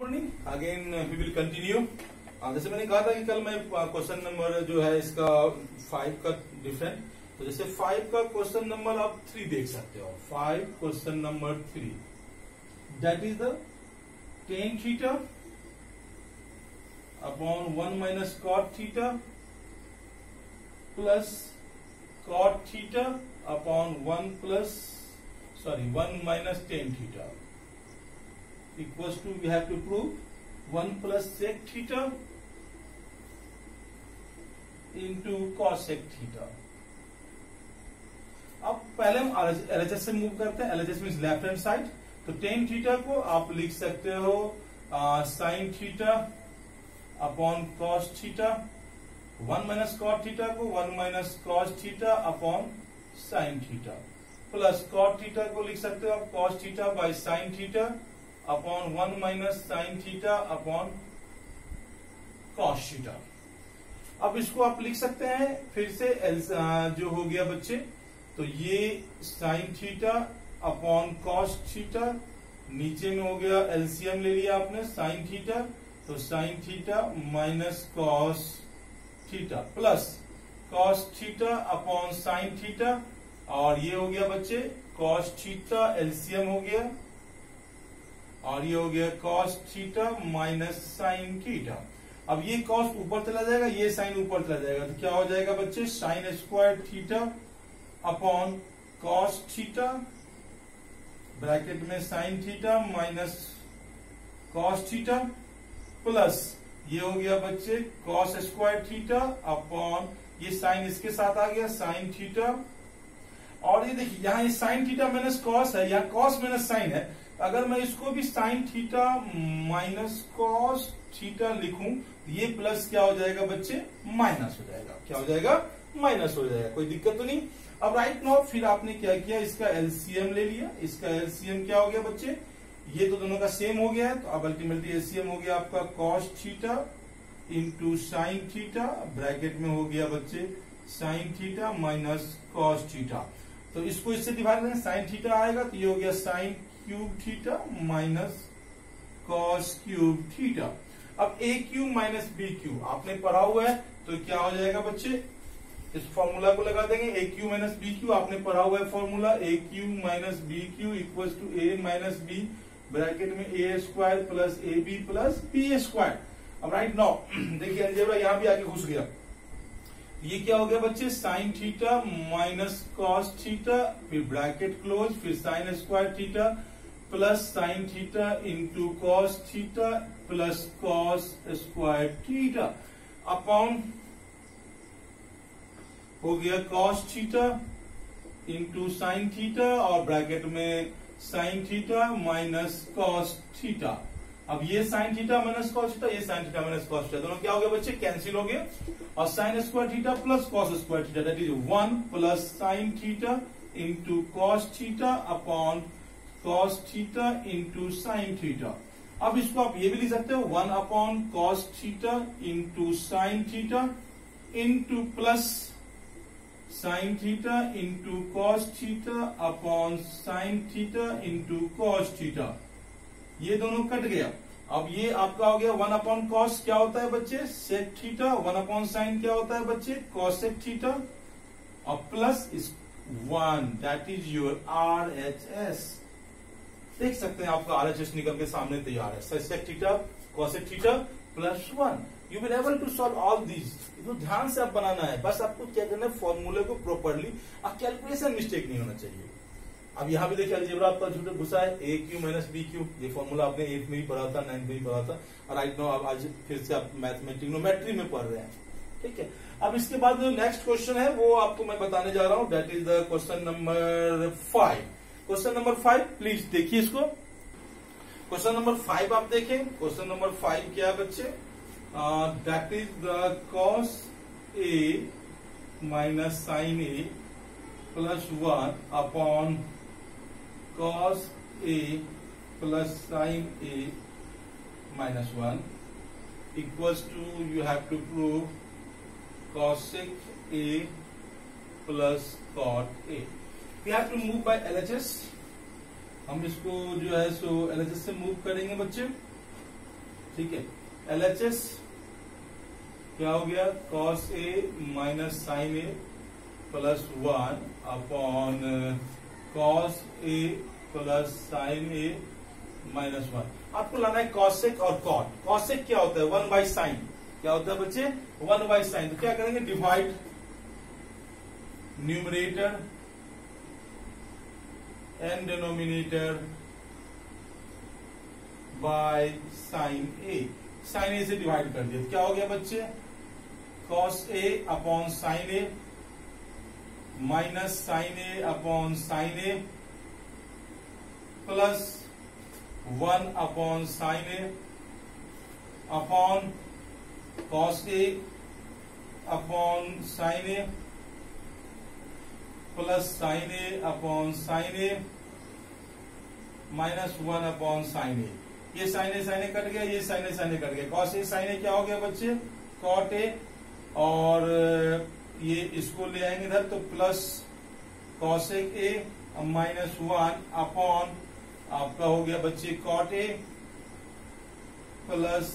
Again we will continue. जैसे मैंने कहा था कि कल मैं क्वेश्चन नंबर जो है इसका 5 का डिफरेंट, तो जैसे 5 का क्वेश्चन नंबर आप 3 देख सकते हो। 5 question number 3 that is the tan theta upon 1 minus cot theta plus cot theta upon 1 minus tan theta equals to we have to prove 1 plus sec theta into cos sec theta। अब पहले हम LHS से move करते हैं। LHS means left hand side, तो tan theta को आप लिख सकते हो sin theta upon cos theta, 1 minus cot theta को 1 minus cos theta upon sin theta, plus cot theta को लिख सकते हो आप cos theta by sin theta upon 1 minus sine theta upon cos theta. अब इसको आप लिख सकते हैं फिर से जो हो गया बच्चे, तो ये sine theta upon cos theta, नीचे में हो गया एलसीएम ले लिया आपने साइन थीटा, तो sign theta minus cos theta plus cos theta upon sine theta, और ये हो गया बच्चे कॉस थीटा एलसीएम हो गया, और ये हो गया cos theta minus sine theta. अब ये cos ऊपर चला जाएगा, ये साइन ऊपर चला जाएगा, तो क्या हो जाएगा बच्चे sine square theta upon cos theta bracket में sine theta minus cos theta plus ये हो गया बच्चे cos स्क्वायर थीटा अपॉन ये साइन इसके साथ आ गया साइन थीटा, और ये देखिए यहाँ ये साइन थीटा माइनस cos है, यहाँ cos माइनस साइन है। अगर मैं इसको भी sign theta minus cos theta लिखूं, ये प्लस क्या हो जाएगा बच्चे माइनस हो जाएगा, क्या हो जाएगा माइनस हो जाएगा, कोई दिक्कत तो नहीं। अब राइट नाउ फिर आपने क्या किया, इसका एलसीएम ले लिया, इसका एलसीएम क्या हो गया बच्चे, ये तो दोनों का सेम हो गया है, तो अब अल्टीमेटली एलसीएम हो गया आपका cos theta into sine theta bracket में हो गया बच्चे sine theta minus cos theta. तो इसको इससे डिवाइड करें, साइन थीटा आएगा तो ये हो गया sign cube theta minus cos cube theta. अब ए क्यूब माइनस बी क्यूब आपने पढ़ा हुआ है, तो क्या हो जाएगा बच्चे, इस फॉर्मूला को लगा देंगे, A cube minus B cube आपने पढ़ा हुआ है formula, A cube minus B cube equal to A minus B bracket में A square plus A B plus B square. अब राइट नाउ देखिए अलजेब्रा यहां भी आके घुस गया, ये क्या हो गया बच्चे sine theta minus cos theta फिर ब्रैकेट क्लोज फिर sine square theta plus sine theta into cos theta plus cos square theta upon हो गया cos theta into sine theta और ब्रैकेट में sine theta minus cos theta. अब ये sine theta minus cos theta, ये sine theta minus cos theta, दोनों क्या हो गया बच्चे कैंसिल हो गए, और sine square theta plus cos square theta that is 1 plus sine theta into cos theta upon cos theta into sine theta. अब इसको आप ये भी लिख सकते हो 1 upon cos theta into sine theta into plus sine theta into cos theta upon sine theta into cos theta, ये दोनों कट गया। अब ये आपका हो गया 1 अपॉन कॉस क्या होता है बच्चे सेक थीटा, 1 अपॉन साइन क्या होता है बच्चे कॉस सेक थीटा, और प्लस इस 1 दैट इज योर RHS। देख सकते हैं आपका RHS निकल के सामने तैयार है, sec theta cosec theta plus 1। You will able to solve all these, तो ध्यान से आप बनाना है, बस आपको क्या करना है फॉर्मूले को प्रॉपरली, अब कैलकुलेशन मिस्टेक नहीं होना चाहिए। अब यहाँ भी देखिए अलजेब्रा आपका झूठे घुसा है, ए क्यू माइनस बी क्यू, ये फॉर्मूला आपने 8th में भी पढ़ा था 9th में भी पढ़ा था, और राइट नाउ आप आज फिर से आप मैथमेटिक्नोमेट्री में पढ़ रहे हैं, ठीक है। अब इसके बाद जो नेक्स्ट क्वेश्चन है वो आपको मैं बताने जा रहा हूँ, that is the question number 5। Question number 5 please देखिए इसको, क्वेश्चन नंबर 5 आप देखें। क्वेश्चन नंबर 5 क्या है बच्चे, that is the cos A minus sine A plus 1 upon cos A plus sin A minus 1 equals to you have to prove cosec A plus cot A। We have to move by LHS, हम इसको जो है सो LHS से move करेंगे बच्चे। ठीक है। LHS क्या हो गया, cos A minus sine A plus 1 upon cos A plus sine A minus 1। आपको लाना है कॉसेक और कॉट। कॉसेक क्या होता है, 1 बाई साइन। क्या होता है बच्चे, 1 बाई साइन। तो क्या करेंगे, divide numerator and denominator by sine A. Sine A से डिवाइड कर दिया, क्या हो गया बच्चे, cos A upon sine A minus sine A upon sine A plus 1 upon sine A upon cos A upon sine A plus sine A upon sine A minus 1 upon sine A. ये sine A cut गया, ये sine A cut गया। Cos A sine A क्या हो गया बच्चे, cot ए, और ये इसको ले आएंगे इधर तो plus cosec A minus 1 upon आपका हो गया बच्चे cot A plus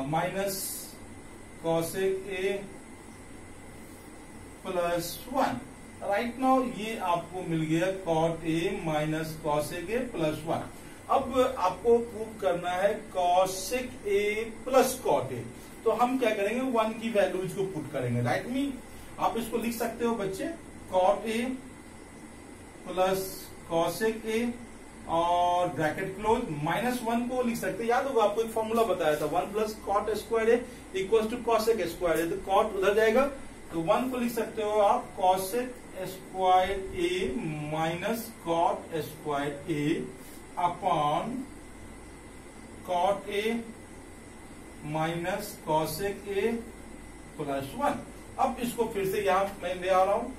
minus cosec A plus 1। Right now ये आपको मिल गया cot A minus cosec A plus 1। अब आपको प्रूव करना है cosec A plus cot A. तो हम क्या करेंगे, 1 की वैल्यूज को पुट करेंगे। राइट मी, आप इसको लिख सकते हो बच्चे, cot A plus cosec A और ब्रैकेट क्लोज, माइनस 1 को लिख सकते हैं। याद होगा आपको एक फॉर्मूला बताया था, 1 plus cot square A equal to cosec square A. तो कॉट उधर जाएगा, तो 1 को लिख सकते हो आप cosec square A minus cot square A upon cot A minus cosec A plus 1। अब इसको फिर से यहां मैं ले आ रहा हूं,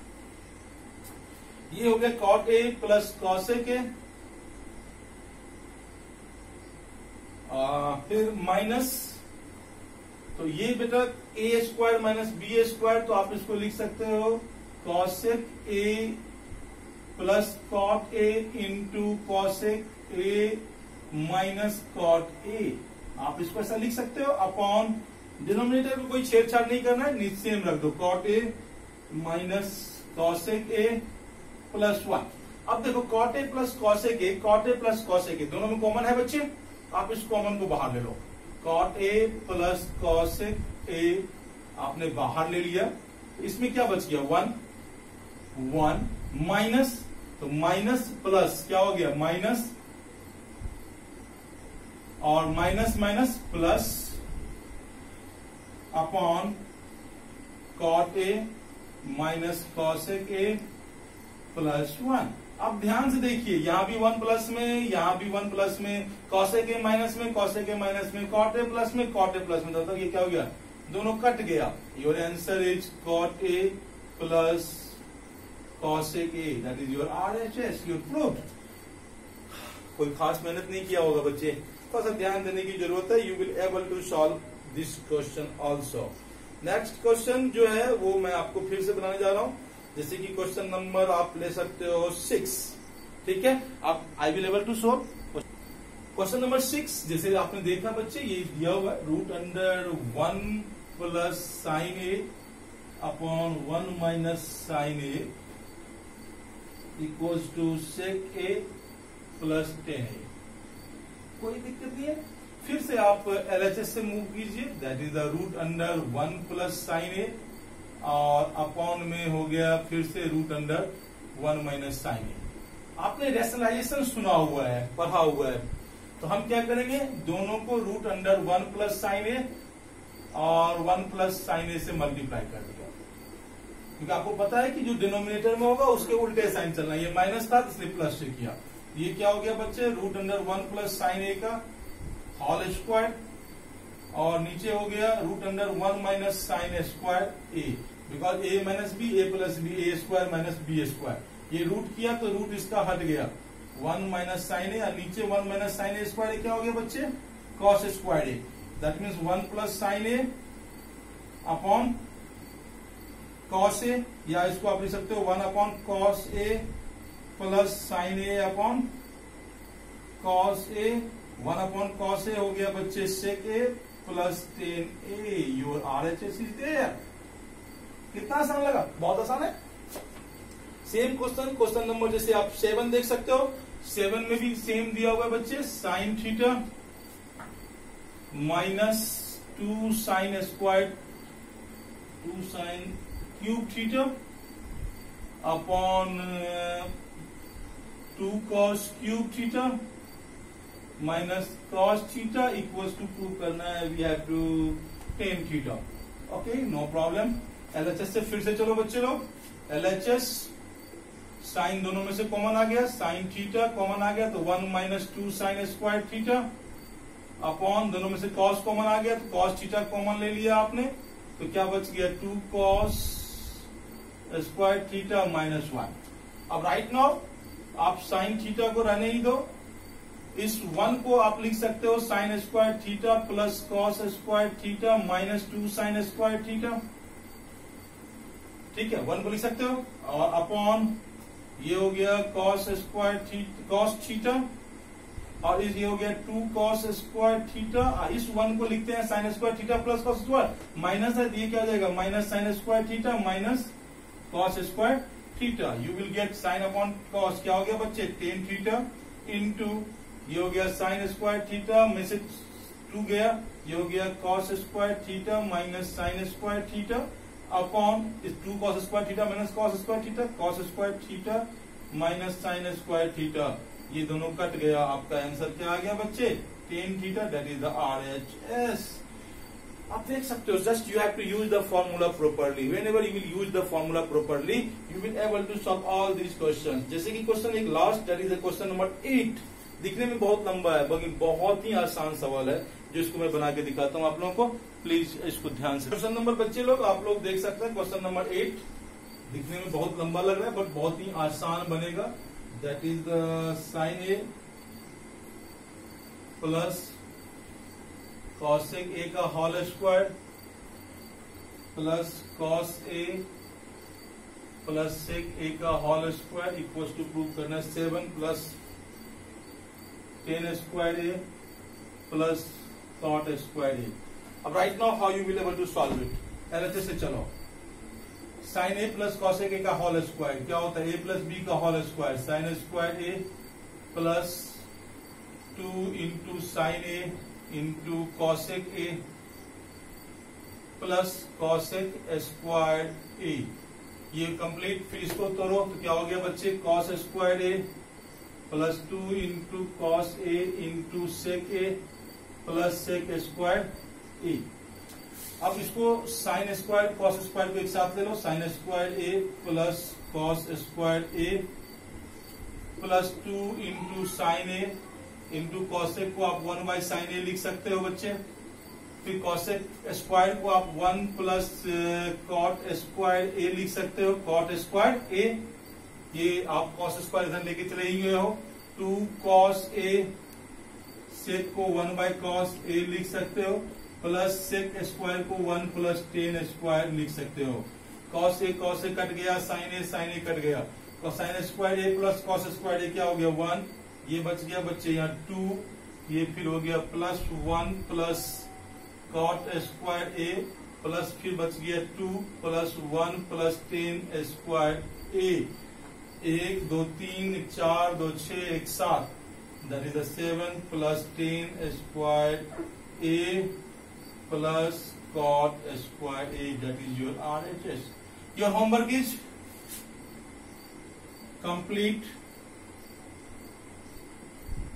ये हो गया cot A plus cosec A, फिर माइनस, तो ये बेटा A square minus B square, तो आप इसको लिख सकते हो cosec A plus cot A into cosec A minus cot A. आप इसको ऐसा लिख सकते हो, अपॉन डिनोमिनेटर में कोई छेड़छाड़ नहीं करना है, नीचे सेम रख दो, cot A minus cosec A plus 1। अब देखो cot A plus cosec A, cot A plus cosec A दोनों में कॉमन है बच्चे, आप इस कॉमन को बाहर ले लो। Cot A plus cosec A आपने बाहर ले लिया, इसमें क्या बच गया, 1 माइनस, तो माइनस प्लस क्या हो गया, माइनस, और minus minus plus upon cot A minus cosec A plus 1। अब ध्यान से देखिए, यहां भी 1 प्लस में, यहां भी 1 प्लस में, कॉसेक ए माइनस में, कॉसेक ए माइनस में, कॉट ए प्लस में, कॉट ए प्लस में, तो ये क्या हो गया, दोनों कट गया। Your answer is cot A plus cosec A, that is your RHS, your proof. कोई खास मेहनत नहीं किया होगा बच्चे, थोड़ा सा ध्यान देने की जरूरत है। You will able to solve this question also. Next question जो है वो मैं आपको फिर से बनाने जा रहा हूं, जैसे कि क्वेश्चन नंबर आप ले सकते हो 6, ठीक है। आप I will able to solve question number 6। जैसे आपने देखा बच्चे, ये दिया हुआ root under 1 plus sine A upon 1 minus sine A equals to sec A plus 10a। कोई दिक्कत नहीं है। फिर से आप LHS से मूव कीजिए, that is the root under 1 plus sine A, और अपॉन में हो गया फिर से root under 1 minus sine A. आपने रैशनलाइजेशन सुना हुआ है, पढ़ा हुआ है, तो हम क्या करेंगे, दोनों को root under 1 plus sine A और 1 प्लस साइन ए से मल्टीप्लाई कर दिया, क्योंकि आपको पता है कि जो डिनोमिनेटर में होगा उसके उल्टे साइन चलना। ये माइनस था इसलिए प्लस से किया। ये क्या हो गया बच्चे, root under 1 plus sine A का होल स्क्वायर, और नीचे हो गया root under 1 minus sine square A, because A minus B, A plus B, A square minus B square. ये रूट किया तो रूट इसका हट गया, 1 माइनस साइन ए, और नीचे 1 माइनस साइन ए स्क्वायर क्या हो गया बच्चे, cos square A. That means 1 plus sine A upon cos A, या इसको आप लिख सकते हो 1 upon cos A plus sine A upon cos A 1/cos A हो गया बच्चे sec A plus 10A, your RHS is there. कितना आसान लगा? बहुत आसान है। सेम क्वेश्चन नंबर जैसे आप 7 देख सकते हो, 7 में भी सेम दिया हुआ है बच्चे, sine theta minus 2 sine square 2 sine cube theta upon 2 cos cube theta minus cos theta equals to prove करना है, we have to tan theta. Okay, no problem. LHS से फिर से चलो बच्चे लोग, एलएचएस साइन दोनों में से कॉमन आ गया, साइन थीटा कॉमन आ गया तो 1 minus 2 sine square theta upon दोनों में से कॉस कॉमन आ गया तो कॉस थीटा कॉमन ले लिया आपने, तो क्या बच गया 2 कॉस स्क्वायर थीटा माइनस 1। अब राइट नाउ आप साइन थीटा को रहने ही दो, इस 1 को आप लिख सकते हो sign square theta plus cos square theta minus 2 sine square theta, ठीक है, 1 को लिख सकते हो, और अपॉन ये हो गया कॉस स्क्वायर कॉस थीटा, और ये हो गया 2 कॉस स्क्वायर थीटा, इस 1 को लिखते हैं sign square theta plus cos square, minus है ये क्या हो जाएगा minus sine square theta minus cos square theta, you will get sine upon cos, क्या हो गया बच्चे 10 थीटा इंटू ये हो गया साइन स्क्वायर थीटा में से 2 गया, ये हो गया cos square theta minus sine square theta upon इस 2 cos square theta minus cos square theta, cos square theta minus sine square theta, ये दोनों कट गया, आपका आंसर क्या आ गया बच्चे 10 theta, that is the RHS। आप देख सकते हो, just you have to use the formula properly, whenever you will use the formula properly you will able to solve all these questions. जैसे कि क्वेश्चन एक last, that is the question number 8, दिखने में बहुत लंबा है बाकी बहुत ही आसान सवाल है, जो इसको मैं बना के दिखाता हूँ आप लोगों को, प्लीज इसको ध्यान से। क्वेश्चन नंबर बच्चे लोग आप लोग देख सकते हैं, क्वेश्चन नंबर 8 दिखने में बहुत लंबा लग रहा है बट बहुत ही आसान बनेगा। That is the sine A plus cosec A का whole square plus cos A plus sec A का whole square equals to prove करना 7 plus 10 square A plus cot square A. अब right now how you will able to solve it, LHS से चलो, sine A plus cosec A का whole square क्या होता है, A plus B का whole square, sine square A plus 2 into sine A into cosec A plus cosec square A, ये complete, फिर इसको तोड़ो तो क्या हो गया बच्चे cos square A plus 2 into cos A into sec A plus sec square A. अब इसको साइन स्क्वायर कॉस स्क्वायर को एक साथ ले लो, sign square A plus cos square A plus 2 into sine A into cosec को आप 1 by sine ए लिख सकते हो बच्चे, फिर कॉसेक स्क्वायर को आप 1 प्लस कॉट स्क्वायर ए लिख सकते हो, कॉट स्क्वायर ए, ये आप कॉस स्क्वायर इधर लेके चले ही गए हो, 2 कॉस ए, सेक को 1 बाई कॉस ए लिख सकते हो, प्लस सेक स्क्वायर को 1 प्लस 10 स्क्वायर लिख सकते हो, कॉस ए कट गया, साइन ए कट गया, तो sign square A plus cos square ए क्या हो गया 1, ये बच गया बच्चे यहाँ 2, ये फिर हो गया plus 1 plus cot square A plus फिर बच गया 2 plus 1 plus 10 square A, 1 2 3 4 2 6 1 7, that is 7 plus 10 square A plus cot square A, that is your RHS। Your homework is complete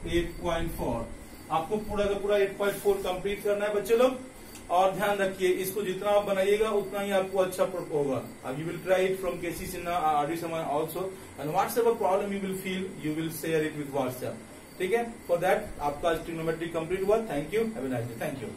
8.4, आपको पूरा का पूरा 8.4 कंप्लीट करना है बच्चे लोग, और ध्यान रखिए इसको जितना आप बनाइएगा उतना ही आपको अच्छा होगा। अब you will try it from K C Sinha RD Saman also, and whatsoever problem you will feel you will share it with WhatsApp, ठीक है। फॉर दैट आपका ट्रिग्नोमेट्री कंप्लीट हुआ, thank you, have a nice day, thank you.